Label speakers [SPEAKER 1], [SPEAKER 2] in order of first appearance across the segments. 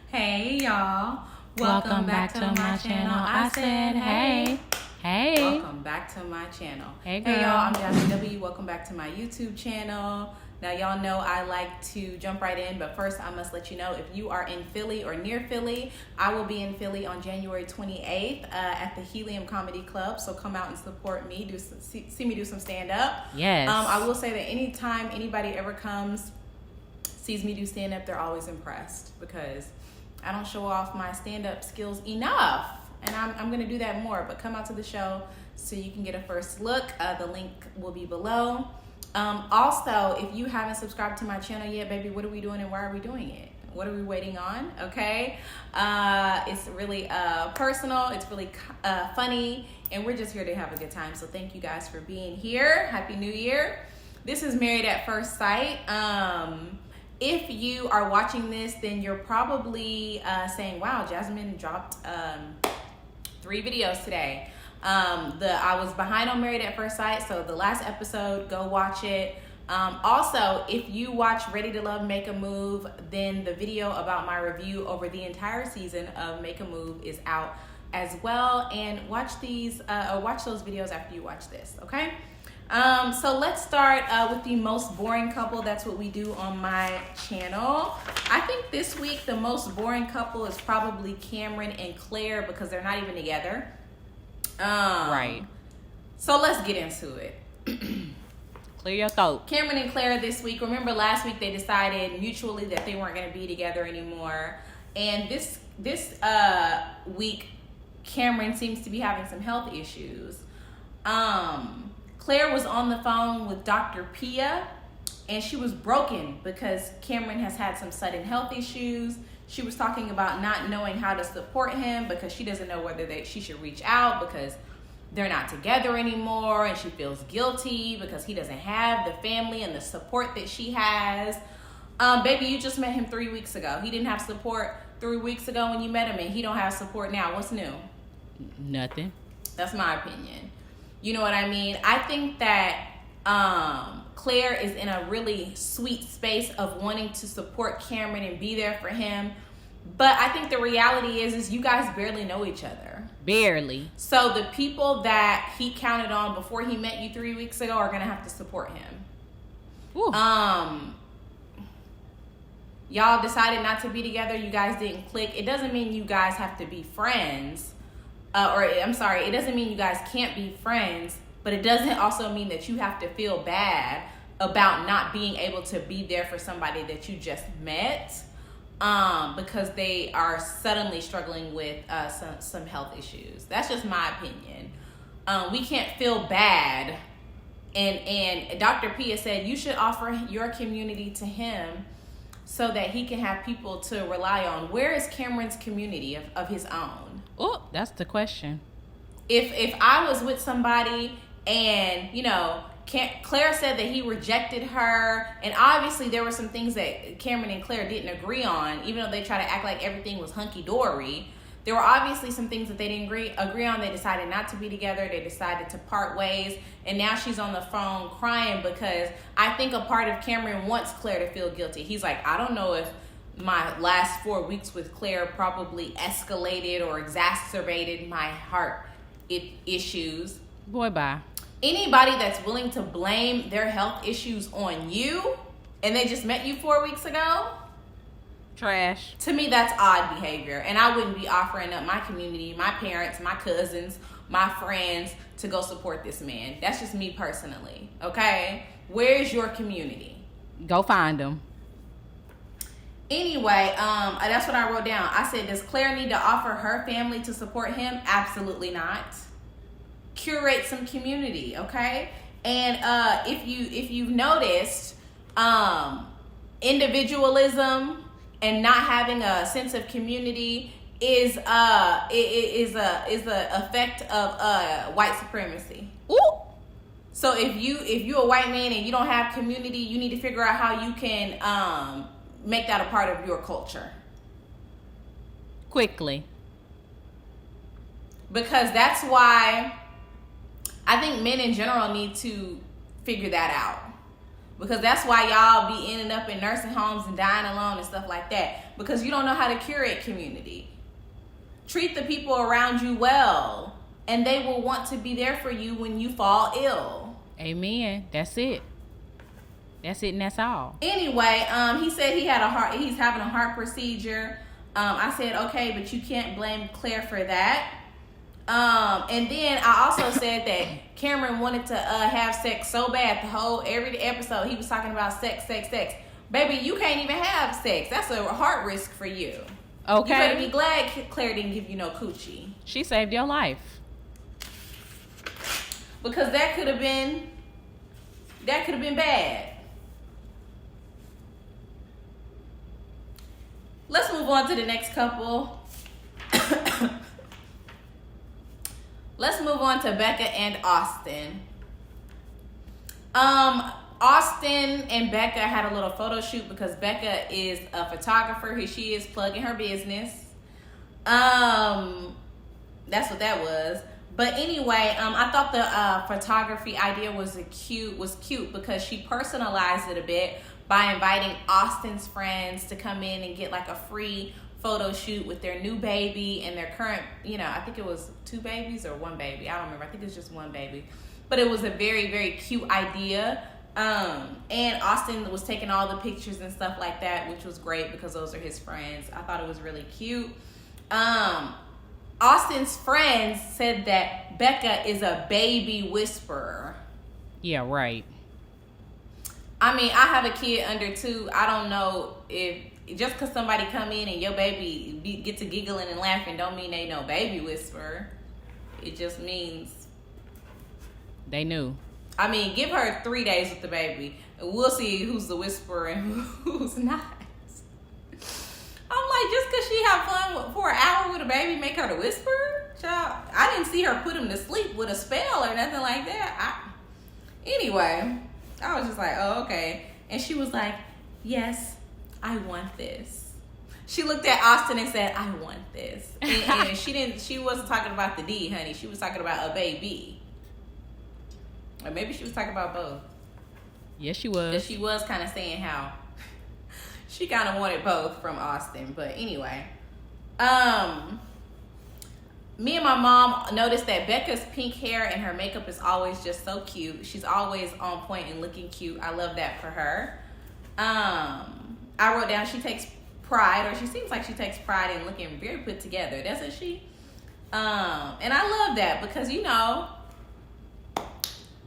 [SPEAKER 1] Hey y'all,
[SPEAKER 2] Welcome back to my channel. I said, hey.
[SPEAKER 1] Welcome back to my channel.
[SPEAKER 2] Hey, girl.
[SPEAKER 1] Hey y'all, I'm Jazmyn W. Welcome back to my YouTube channel. Now y'all know I like to jump right in, but first I must let you know if you are in Philly or near Philly, I will be in Philly on January 28th at the Helium Comedy Club. So come out and support me. See me do some stand up.
[SPEAKER 2] Yes.
[SPEAKER 1] I will say that anytime anybody ever comes, sees me do stand up, they're always impressed because I don't show off my stand-up skills enough, and I'm going to do that more. But come out to the show so you can get a first look. The link will be below. Also, if you haven't subscribed to my channel yet, baby, what are we doing and why are we doing it? What are we waiting on? Okay, it's really personal. It's really funny, and we're just here to have a good time. So thank you guys for being here. Happy New Year. This is Married at First Sight. If you are watching this, then you're probably saying, wow, Jazmyn dropped 3 videos today. I was behind on Married at First Sight, so the last episode, go watch it. Also, if you watch Ready to Love, Make a Move, then the video about my review over the entire season of Make a Move is out as well. And watch those videos after you watch this, okay? So let's start with the most boring couple. That's what we do on my channel. I think this week the most boring couple is probably Cameron and Claire because they're not even together.
[SPEAKER 2] Right.
[SPEAKER 1] So let's get into it.
[SPEAKER 2] Clear your throat.
[SPEAKER 1] Cameron and Claire this week. Remember last week they decided mutually that they weren't going to be together anymore. And this week Cameron seems to be having some health issues. Claire was on the phone with Dr. Pia, and she was broken because Cameron has had some sudden health issues. She was talking about not knowing how to support him because she doesn't know whether she should reach out because they're not together anymore, and she feels guilty because he doesn't have the family and the support that she has. Baby, you just met him 3 weeks ago. He didn't have support 3 weeks ago when you met him, and he don't have support now. What's new?
[SPEAKER 2] Nothing.
[SPEAKER 1] That's my opinion. You know what I mean? I think that Claire is in a really sweet space of wanting to support Cameron and be there for him. But I think the reality is you guys barely know each other.
[SPEAKER 2] Barely.
[SPEAKER 1] So the people that he counted on before he met you 3 weeks ago are going to have to support him.
[SPEAKER 2] Ooh.
[SPEAKER 1] Y'all decided not to be together. You guys didn't click. It doesn't mean you guys have to be friends. It doesn't mean you guys can't be friends, but it doesn't also mean that you have to feel bad about not being able to be there for somebody that you just met because they are suddenly struggling with some health issues. That's just my opinion. We can't feel bad. And Dr. Pia said you should offer your community to him so that he can have people to rely on. Where is Cameron's community of his own?
[SPEAKER 2] Oh, that's the question.
[SPEAKER 1] If I was with somebody and, Claire said that he rejected her, and obviously there were some things that Cameron and Claire didn't agree on, even though they try to act like everything was hunky-dory. There were obviously some things that they didn't agree on. They decided not to be together. They decided to part ways, and now she's on the phone crying because I think a part of Cameron wants Claire to feel guilty. He's like, I don't know if my last 4 weeks with Claire probably escalated or exacerbated my heart issues.
[SPEAKER 2] Boy, bye.
[SPEAKER 1] Anybody that's willing to blame their health issues on you and they just met you 4 weeks ago,
[SPEAKER 2] Trash.
[SPEAKER 1] to me that's odd behavior. And I wouldn't be offering up my community, my parents, my cousins, my friends to go support this man. That's just me personally, okay? Where's your community?
[SPEAKER 2] Go find them.
[SPEAKER 1] Anyway, that's what I wrote down. I said, does Claire need to offer her family to support him? Absolutely not. Curate some community, okay? And if you've noticed, individualism and not having a sense of community is the effect of white supremacy.
[SPEAKER 2] Ooh.
[SPEAKER 1] So if you're a white man and you don't have community, you need to figure out how you can make that a part of your culture.
[SPEAKER 2] Quickly.
[SPEAKER 1] Because that's why I think men in general need to figure that out. Because that's why y'all be ending up in nursing homes and dying alone and stuff like that. Because you don't know how to curate community. Treat the people around you well, and they will want to be there for you when you fall ill.
[SPEAKER 2] Amen. That's it. That's it, and that's all.
[SPEAKER 1] Anyway, he said he's having a heart procedure. I said, okay, but you can't blame Claire for that. And then I also said that Cameron wanted to have sex so bad. Every episode he was talking about sex. Baby, you can't even have sex. That's a heart risk for you.
[SPEAKER 2] Okay.
[SPEAKER 1] You better be glad Claire didn't give you no coochie.
[SPEAKER 2] She saved your life.
[SPEAKER 1] Because that could have been bad. Let's move on to the next couple. Let's move on to Becca and Austin. Austin and Becca had a little photo shoot because Becca is a photographer. Here she is plugging her business. That's what that was. But anyway, I thought the photography idea was cute because she personalized it a bit by inviting Austin's friends to come in and get like a free photo shoot with their new baby and their current, I think it was 2 babies or 1 baby. I don't remember. I think it was just 1 baby. But it was a very, very cute idea. And Austin was taking all the pictures and stuff like that, which was great because those are his friends. I thought it was really cute. Austin's friends said that Becca is a baby whisperer.
[SPEAKER 2] Yeah, right.
[SPEAKER 1] I mean, I have a kid under 2. I don't know if just because somebody come in and your baby get to giggling and laughing don't mean they know baby whisperer. It just means
[SPEAKER 2] they knew.
[SPEAKER 1] I mean, give her 3 days with the baby. We'll see who's the whisperer and who's not. I'm like, just because she have fun for an hour with a baby make her the whisperer? Child, I didn't see her put him to sleep with a spell or nothing like that. Anyway, I was just like, oh, okay. And she was like, yes, I want this. She looked at Austin and said, I want this. And she wasn't talking about the D, honey. She was talking about a baby. Or maybe she was talking about both.
[SPEAKER 2] Yes, she was.
[SPEAKER 1] She was kind of saying how she kind of wanted both from Austin. But anyway, me and my mom noticed that Becca's pink hair and her makeup is always just so cute. She's always on point and looking cute. I love that for her. I wrote down she takes pride, or she seems like she takes pride in looking very put together, doesn't she? And I love that because,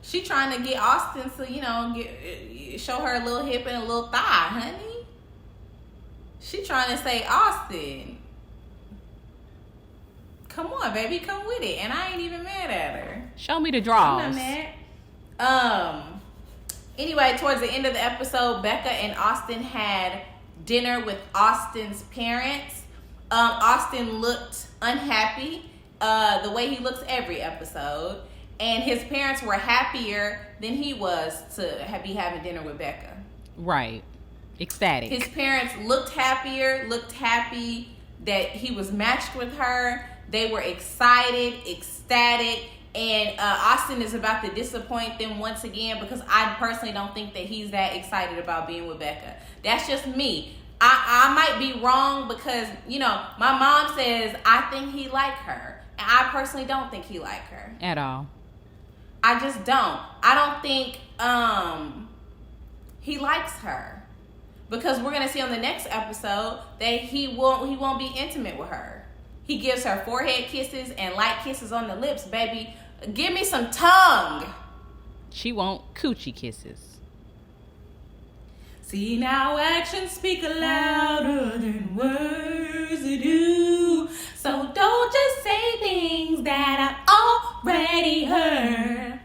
[SPEAKER 1] she trying to get Austin to, show her a little hip and a little thigh, honey. She trying to say, Austin, come on, baby, come with it. And I ain't even mad at her.
[SPEAKER 2] Show me the draws.
[SPEAKER 1] I'm not mad. Anyway, towards the end of the episode, Becca and Austin had dinner with Austin's parents. Austin looked unhappy, the way he looks every episode. And his parents were happier than he was to be having dinner with Becca.
[SPEAKER 2] Right. Ecstatic. His
[SPEAKER 1] parents looked happier, looked happy that he was matched with her. They were excited, ecstatic. And Austin is about to disappoint them once again because I personally don't think that he's that excited about being with Becca. That's just me. I might be wrong because, my mom says I think he like her. And I personally don't think he like her.
[SPEAKER 2] At all.
[SPEAKER 1] I just don't. I don't think he likes her. Because we're going to see on the next episode that he won't be intimate with her. He gives her forehead kisses and light kisses on the lips. Baby, give me some tongue.
[SPEAKER 2] She want coochie kisses.
[SPEAKER 1] See, now actions speak louder than words do. So don't just say things that I've already heard.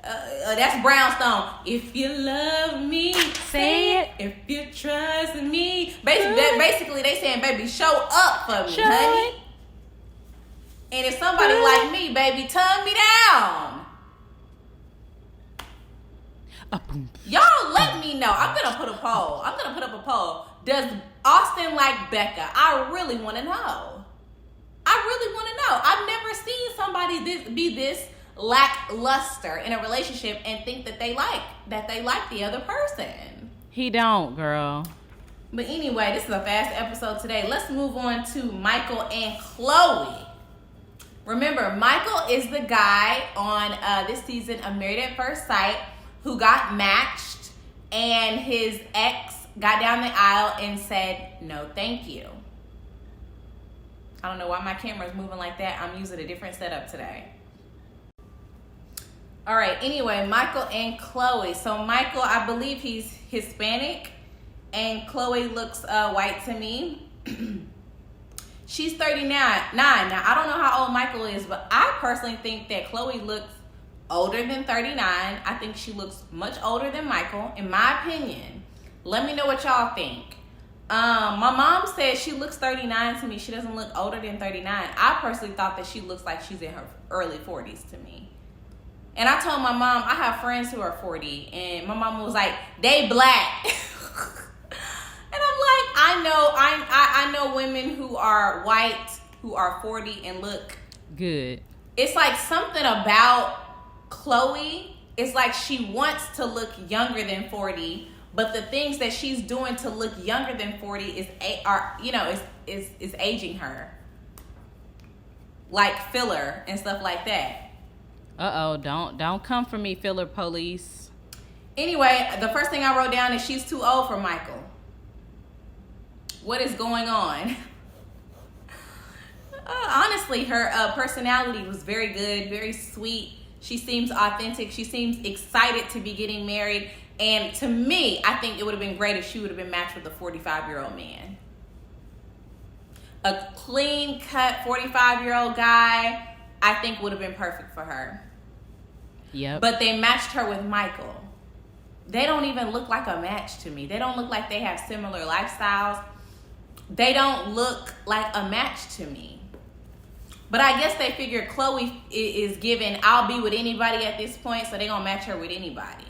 [SPEAKER 1] That's Brownstone. If you love me, say it. If you trust me. Basically, they saying, baby, show up for me, honey. And if somebody like me, baby, tongue me down. Y'all let me know. I'm going to put a poll. I'm going to put up a poll. Does Austin like Becca? I really want to know. I've never seen somebody be this lackluster in a relationship and think that they like the other person.
[SPEAKER 2] He don't, girl.
[SPEAKER 1] But anyway, this is a fast episode today. Let's move on to Michael and Chloe. Remember, Michael is the guy on this season of Married at First Sight who got matched, and his ex got down the aisle and said, no, thank you. I don't know why my camera is moving like that. I'm using a different setup today. All right, anyway, Michael and Chloe. So Michael, I believe he's Hispanic, and Chloe looks white to me. She's 39. Now, I don't know how old Michael is, but I personally think that Chloe looks older than 39. I think she looks much older than Michael, in my opinion. Let me know what y'all think. My mom said she looks 39 to me. She doesn't look older than 39. I personally thought that she looks like she's in her early 40s to me. And I told my mom, I have friends who are 40, and my mom was like, they black. And I'm like, I know women who are white, who are 40 and look
[SPEAKER 2] good.
[SPEAKER 1] It's like something about Chloe. It's like she wants to look younger than 40, but the things that she's doing to look younger than 40 is aging her. Like filler and stuff like that.
[SPEAKER 2] Don't come for me, filler police.
[SPEAKER 1] Anyway, the first thing I wrote down is she's too old for Michael. What is going on? Honestly, her personality was very good, very sweet. She seems authentic. She seems excited to be getting married. And to me, I think it would have been great if she would have been matched with a 45-year-old man. A clean-cut 45-year-old guy, I think would have been perfect for her.
[SPEAKER 2] Yep.
[SPEAKER 1] But they matched her with Michael. They don't even look like a match to me. They don't look like they have similar lifestyles. They don't look like a match to me. But I guess they figure Chloe is given, I'll be with anybody at this point, so they're going to match her with anybody.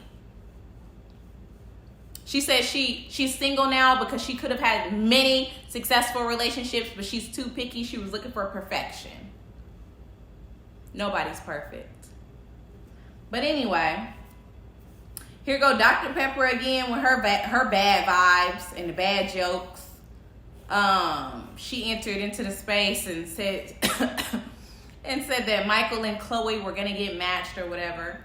[SPEAKER 1] She says she's single now because she could have had many successful relationships, but she's too picky. She was looking for perfection. Nobody's perfect. But anyway, here go Dr. Pepper again with her bad vibes and the bad jokes. She entered into the space and said that Michael and Chloe were gonna get matched or whatever.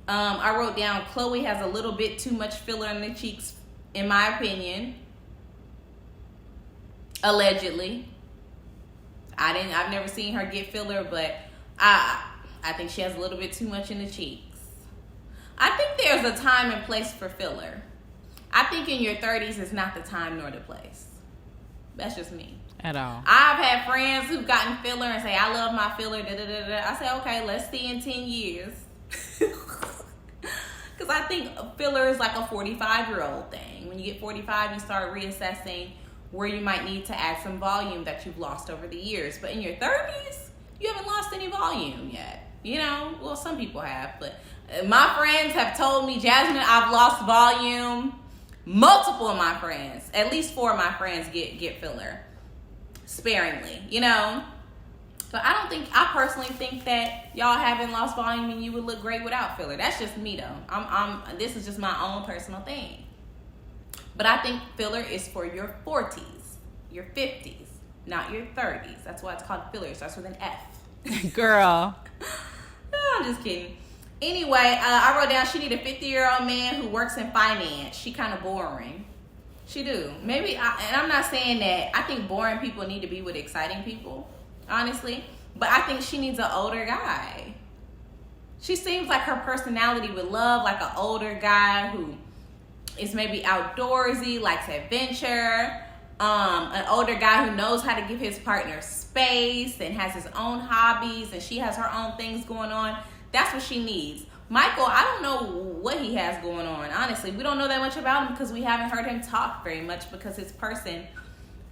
[SPEAKER 1] I wrote down Chloe has a little bit too much filler in the cheeks, in my opinion. Allegedly. I've never seen her get filler, but I think she has a little bit too much in the cheeks. I think there's a time and place for filler. I think in your 30s is not the time nor the place. That's just me.
[SPEAKER 2] At all.
[SPEAKER 1] I've had friends who've gotten filler and say, I love my filler, da da da da. I say, okay, let's see in 10 years. Because I think filler is like a 45-year-old thing. When you get 45, you start reassessing where you might need to add some volume that you've lost over the years. But in your 30s, you haven't lost any volume yet. You know, well, some people have, but my friends have told me, Jazmyn, I've lost volume. Multiple of my friends, at least 4 of my friends get filler sparingly, you know. But I personally think that y'all haven't lost volume and you would look great without filler. That's just me though. This is just my own personal thing. But I think filler is for your 40s, your 50s, not your 30s. That's why it's called filler. It starts with an F.
[SPEAKER 2] Girl.
[SPEAKER 1] I'm just kidding. Anyway, I wrote down she need a 50-year-old man who works in finance. She kind of boring. She do. Maybe, and I'm not saying that. I think boring people need to be with exciting people, honestly. But I think she needs an older guy. She seems like her personality would love like an older guy who is maybe outdoorsy, likes adventure. An older guy who knows how to give his partner space and has his own hobbies, and she has her own things going on. That's what she needs. Michael, I don't know what he has going on. Honestly, we don't know that much about him because we haven't heard him talk very much because his person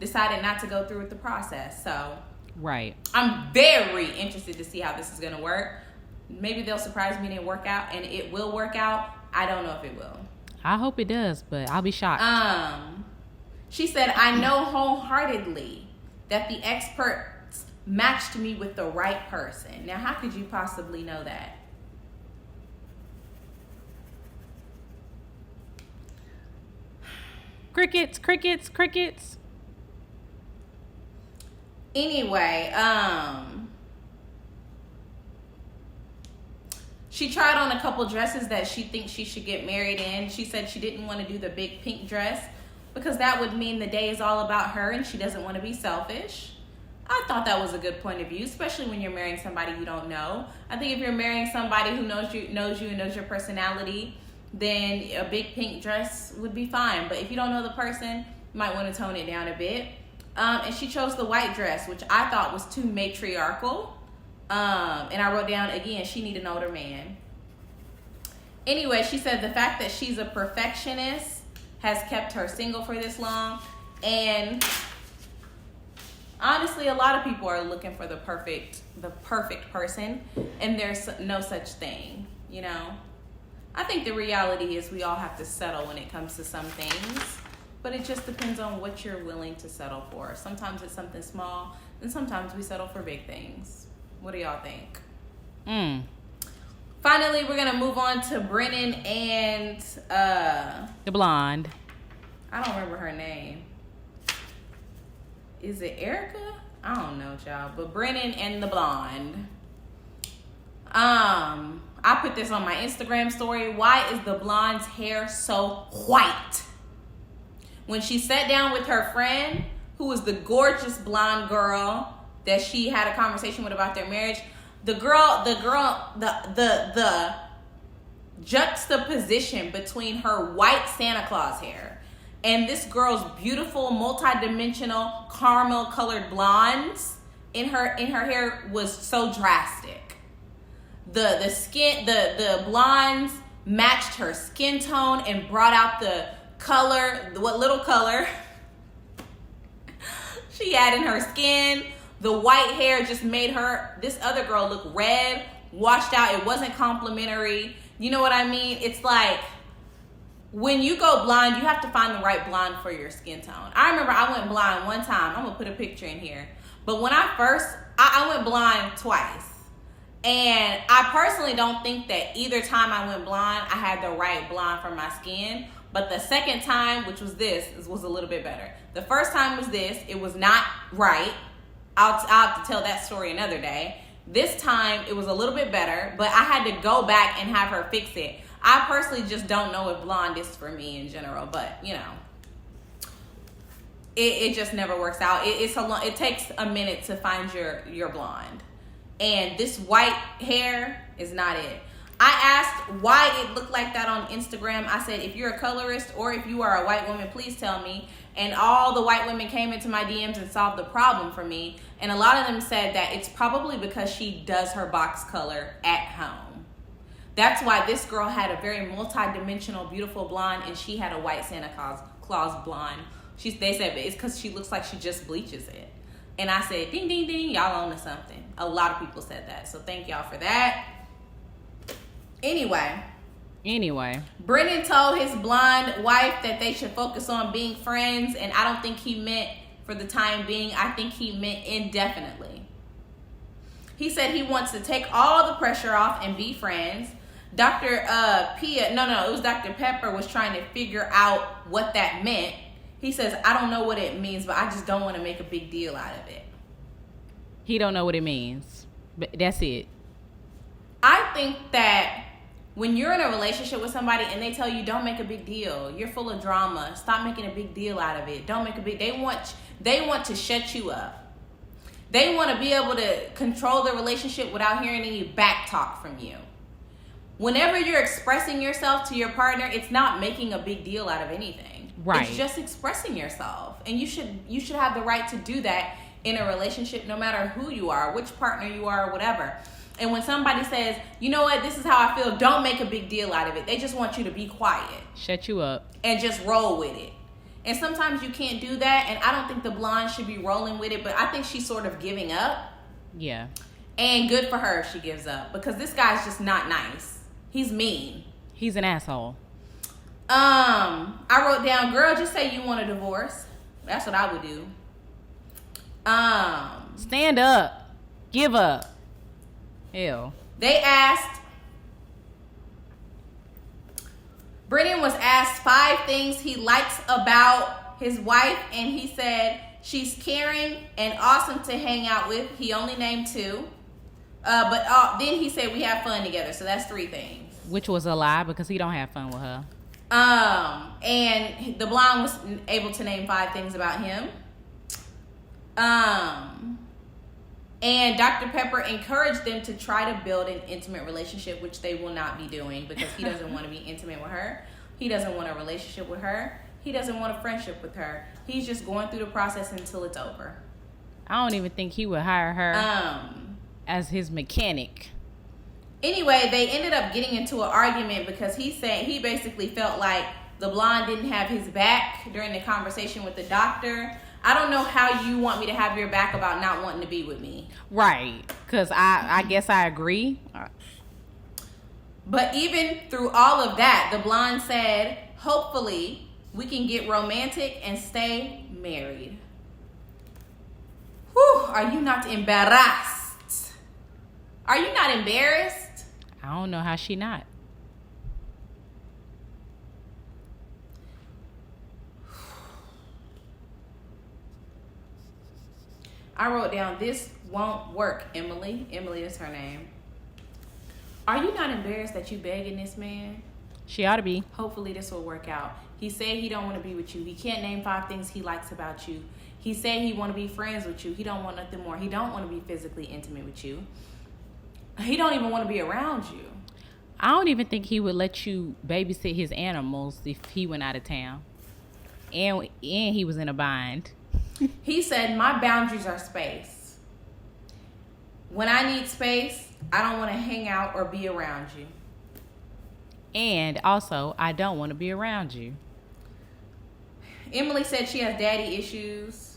[SPEAKER 1] decided not to go through with the process. So,
[SPEAKER 2] right.
[SPEAKER 1] I'm very interested to see how this is going to work. Maybe they'll surprise me and it work out, and it will work out. I don't know if it will.
[SPEAKER 2] I hope it does, but I'll be shocked.
[SPEAKER 1] She said, I know wholeheartedly that the experts matched me with the right person. Now, how could you possibly know that?
[SPEAKER 2] Crickets, crickets, crickets.
[SPEAKER 1] Anyway, she tried on a couple dresses that she thinks she should get married in. She said she didn't want to do the big pink dress because that would mean the day is all about her and she doesn't want to be selfish. I thought that was a good point of view, especially when you're marrying somebody you don't know. I think if you're marrying somebody who knows you and knows your personality, then a big pink dress would be fine. But if you don't know the person, you might want to tone it down a bit. And she chose the white dress, which I thought was too matriarchal. And I wrote down, again, she needed an older man. Anyway, she said the fact that she's a perfectionist has kept her single for this long. And honestly, a lot of people are looking for the perfect person, and there's no such thing, you know. I think the reality is we all have to settle when it comes to some things, but it just depends on what you're willing to settle for. Sometimes it's something small, and sometimes we settle for big things. What do y'all think? Finally, we're gonna move on to Brennan and
[SPEAKER 2] the blonde.
[SPEAKER 1] I don't remember her name. Is it Erica? I don't know, y'all. But Brennan and the blonde. I put this on my Instagram story. Why is the blonde's hair so white? When she sat down with her friend, who was the gorgeous blonde girl that she had a conversation with about their marriage, the juxtaposition between her white Santa Claus hair and this girl's beautiful multi-dimensional caramel colored blondes in her hair was so drastic. The blondes matched her skin tone and brought out the color, what little color she had in her skin. The white hair just made this other girl look red, washed out. It wasn't complimentary. You know what I mean? It's like when you go blonde, you have to find the right blonde for your skin tone. I remember I went blonde one time. I'm going to put a picture in here. But when I went blind twice. And I personally don't think that either time I went blonde, I had the right blonde for my skin. But the second time, which was this was a little bit better. The first time was this. It was not right. I'll have to tell that story another day. This time, it was a little bit better, but I had to go back and have her fix it. I personally just don't know if blonde is for me in general, but, you know. It just never works out. It takes a minute to find your blonde. And this white hair is not it. I asked why it looked like that on Instagram. I said, if you're a colorist or if you are a white woman, please tell me. And all the white women came into my DMs and solved the problem for me. And a lot of them said that it's probably because she does her box color at home. That's why this girl had a very multi-dimensional, beautiful blonde, and she had a white Santa Claus blonde. They said it's because she looks like she just bleaches it. And I said, ding, ding, ding, y'all on to something. A lot of people said that. So thank y'all for that. Anyway. Brennan told his blonde wife that they should focus on being friends. And I don't think he meant for the time being. I think he meant indefinitely. He said he wants to take all the pressure off and be friends. Dr. It was Dr. Pepper was trying to figure out what that meant. He says, I don't know what it means, but I just don't want to make a big deal out of it.
[SPEAKER 2] He don't know what it means, but that's it.
[SPEAKER 1] I think that when you're in a relationship with somebody and they tell you don't make a big deal, you're full of drama, stop making a big deal out of it. Don't make a big. They want to shut you up. They want to be able to control the relationship without hearing any back talk from you. Whenever you're expressing yourself to your partner, it's not making a big deal out of anything.
[SPEAKER 2] Right.
[SPEAKER 1] It's just expressing yourself. And you should have the right to do that in a relationship, no matter who you are, which partner you are, or whatever. And when somebody says, you know what, this is how I feel, don't make a big deal out of it. They just want you to be quiet.
[SPEAKER 2] Shut you up.
[SPEAKER 1] And just roll with it. And sometimes you can't do that. And I don't think the blonde should be rolling with it, but I think she's sort of giving up.
[SPEAKER 2] Yeah.
[SPEAKER 1] And good for her if she gives up. Because this guy's just not nice. He's mean.
[SPEAKER 2] He's an asshole.
[SPEAKER 1] I wrote down, girl, just say you want a divorce. That's what I would do.
[SPEAKER 2] Stand up. Give up. Hell.
[SPEAKER 1] Brennan was asked 5 things he likes about his wife, and he said she's caring and awesome to hang out with. He only named 2. But then he said we have fun together, so that's 3 things.
[SPEAKER 2] Which was a lie because he don't have fun with her.
[SPEAKER 1] And the blonde was able to name 5 things about him. And Dr. Pepper encouraged them to try to build an intimate relationship, which they will not be doing because he doesn't want to be intimate with her. He doesn't want a relationship with her. He doesn't want a friendship with her. He's just going through the process until it's over.
[SPEAKER 2] I don't even think he would hire her as his mechanic.
[SPEAKER 1] Anyway, they ended up getting into an argument because he said he basically felt like the blonde didn't have his back during the conversation with the doctor. I don't know how you want me to have your back about not wanting to be with me.
[SPEAKER 2] Right, because I guess I agree.
[SPEAKER 1] But even through all of that, the blonde said, hopefully we can get romantic and stay married. Whew, are you not embarrassed? Are you not embarrassed?
[SPEAKER 2] I don't know how she not.
[SPEAKER 1] I wrote down, this won't work, Emily. Emily is her name. Are you not embarrassed that you begging this man?
[SPEAKER 2] She ought to be.
[SPEAKER 1] Hopefully this will work out. He said he don't want to be with you. He can't name 5 things he likes about you. He said he want to be friends with you. He don't want nothing more. He don't want to be physically intimate with you. He don't even want to be around you.
[SPEAKER 2] I don't even think he would let you babysit his animals if he went out of town. And he was in a bind.
[SPEAKER 1] He said, my boundaries are space. When I need space, I don't want to hang out or be around you.
[SPEAKER 2] And also, I don't want to be around you.
[SPEAKER 1] Emily said she has daddy issues.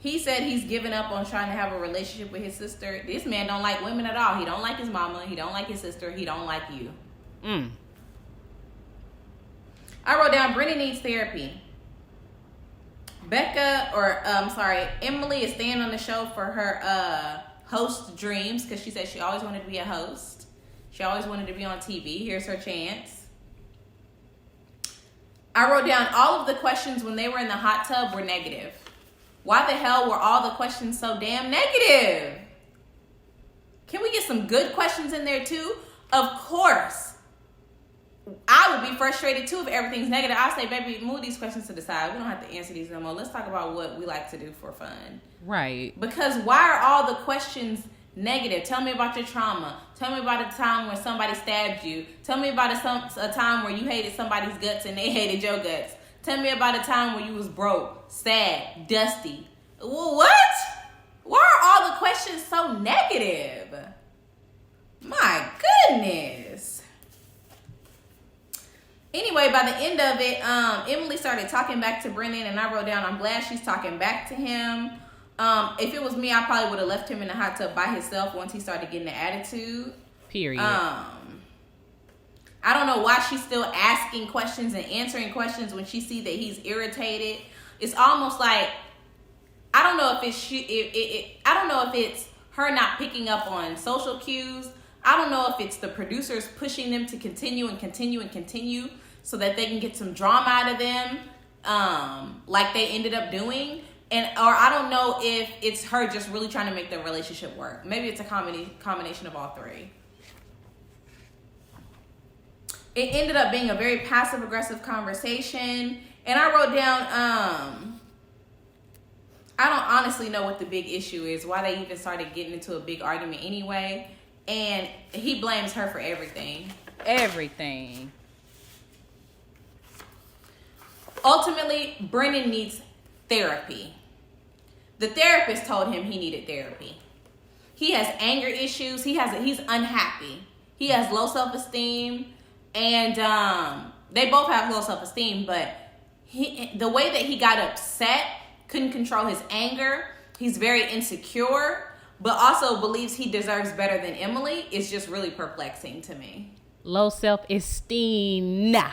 [SPEAKER 1] He said he's given up on trying to have a relationship with his sister. This man don't like women at all. He don't like his mama. He don't like his sister. He don't like you. I wrote down, Brennan needs therapy. Emily is staying on the show for her host dreams because she said she always wanted to be a host. She always wanted to be on TV. Here's her chance. I wrote down all of the questions when they were in the hot tub were negative. Why the hell were all the questions so damn negative? Can we get some good questions in there too? Of course. I would be frustrated too if everything's negative. I'll say, baby, move these questions to the side. We don't have to answer these no more. Let's talk about what we like to do for fun.
[SPEAKER 2] Right.
[SPEAKER 1] Because why are all the questions negative? Tell me about your trauma. Tell me about a time when somebody stabbed you. Tell me about a time where you hated somebody's guts and they hated your guts. Tell me about a time where you was broke, sad, dusty. Well, what? Why are all the questions so negative? My goodness. Anyway, by the end of it, Emily started talking back to Brennan, and I wrote down, I'm glad she's talking back to him. If it was me, I probably would have left him in the hot tub by himself once he started getting the attitude.
[SPEAKER 2] Period.
[SPEAKER 1] I don't know why she's still asking questions and answering questions when she sees that he's irritated. It's almost like, I don't know if it's her not picking up on social cues. I don't know if it's the producers pushing them to continue so that they can get some drama out of them, like they ended up doing. Or I don't know if it's her just really trying to make the relationship work. Maybe it's a combination of all 3. It ended up being a very passive-aggressive conversation. And I wrote down, I don't honestly know what the big issue is, why they even started getting into a big argument anyway. And he blames her for everything.
[SPEAKER 2] Everything.
[SPEAKER 1] Ultimately, Brennan needs therapy. The therapist told him he needed therapy. He has anger issues. He's unhappy. He has low self-esteem. And they both have low self-esteem. But the way that he got upset, couldn't control his anger. He's very insecure, but also believes he deserves better than Emily. Is just really perplexing to me.
[SPEAKER 2] Low self-esteem. Nah.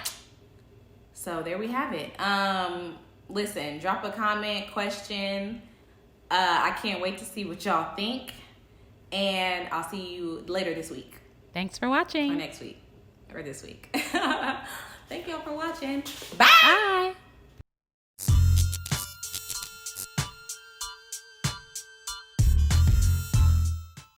[SPEAKER 1] So there we have it. listen, drop a comment, question. I can't wait to see what y'all think. And I'll see you later this week.
[SPEAKER 2] Thanks for watching.
[SPEAKER 1] Or next week. Or this week. Thank y'all for watching. Bye.
[SPEAKER 2] Bye.